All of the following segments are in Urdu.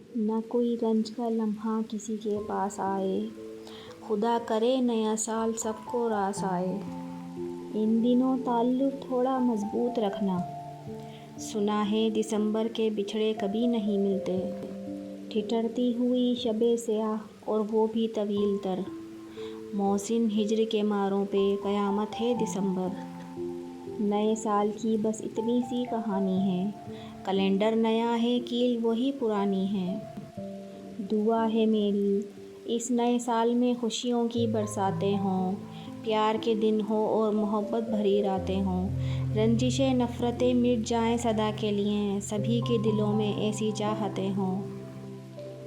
نہ کوئی رنج کا لمحہ کسی کے پاس آئے، خدا کرے نیا سال سب کو راس آئے۔ ان دنوں تعلق تھوڑا مضبوط رکھنا، سنا ہے دسمبر کے بچھڑے کبھی نہیں ملتے۔ ٹھٹھرتی ہوئی شب سیاہ اور وہ بھی طویل تر، محسن ہجر کے ماروں پہ قیامت ہے دسمبر۔ نئے سال کی بس اتنی سی کہانی ہے، کیلنڈر نیا ہے کیل وہی پرانی ہے۔ دعا ہے میری اس نئے سال میں خوشیوں کی برساتیں ہوں، پیار کے دن ہوں اور محبت بھری راتیں ہوں، رنجشیں نفرتیں مٹ جائیں صدا کے لیے، سبھی کے دلوں میں ایسی چاہتیں ہوں۔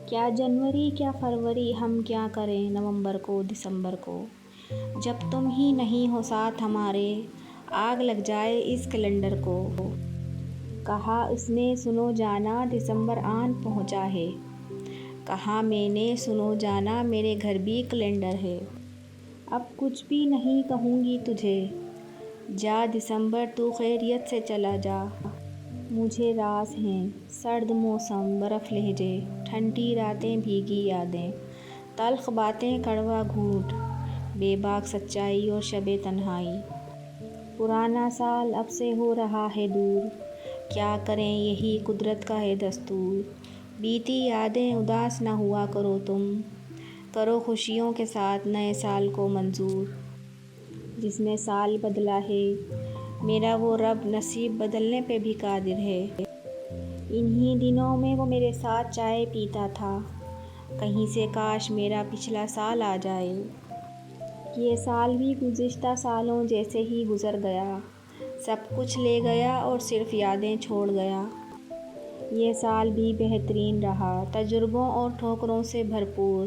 کیا جنوری کیا فروری ہم کیا کریں نومبر کو دسمبر کو، جب تم ہی نہیں ہو ساتھ ہمارے، آگ لگ جائے اس کیلنڈر کو۔ کہا اس نے سنو جانا دسمبر آن پہنچا ہے، کہا میں نے سنو جانا میرے گھر بھی کیلنڈر ہے۔ اب کچھ بھی نہیں کہوں گی تجھے، جا دسمبر تو خیریت سے چلا جا۔ مجھے راز ہیں سرد موسم برف لہجے، ٹھنڈی راتیں بھیگی یادیں، تلخ باتیں کڑوا گھونٹ، بے باک سچائی اور شب تنہائی۔ پرانا سال اب سے ہو رہا ہے دور، کیا کریں یہی قدرت کا ہے دستور۔ بیتی یادیں اداس نہ ہوا کرو تم، کرو خوشیوں کے ساتھ نئے سال کو منظور۔ جس نے سال بدلا ہے میرا وہ رب، نصیب بدلنے پہ بھی قادر ہے۔ انہی دنوں میں وہ میرے ساتھ چائے پیتا تھا، کہیں سے کاش میرا پچھلا سال آ جائے۔ یہ سال بھی گزشتہ سالوں جیسے ہی گزر گیا، سب کچھ لے گیا اور صرف یادیں چھوڑ گیا۔ یہ سال بھی بہترین رہا، تجربوں اور ٹھوکروں سے بھرپور،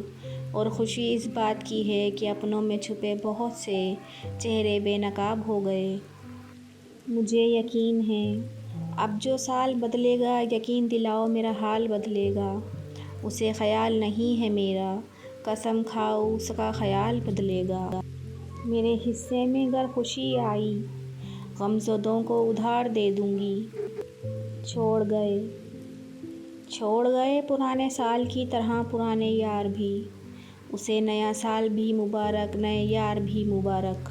اور خوشی اس بات کی ہے کہ اپنوں میں چھپے بہت سے چہرے بے نقاب ہو گئے۔ مجھے یقین ہے اب جو سال بدلے گا یقین دلاؤ میرا حال بدلے گا، اسے خیال نہیں ہے میرا، قسم کھاؤ اس کا خیال بدلے گا۔ میرے حصے میں گر خوشی آئی غمزدوں کو ادھار دے دوں گی۔ چھوڑ گئے پرانے سال کی طرح پرانے یار بھی، اسے نیا سال بھی مبارک نئے یار بھی مبارک۔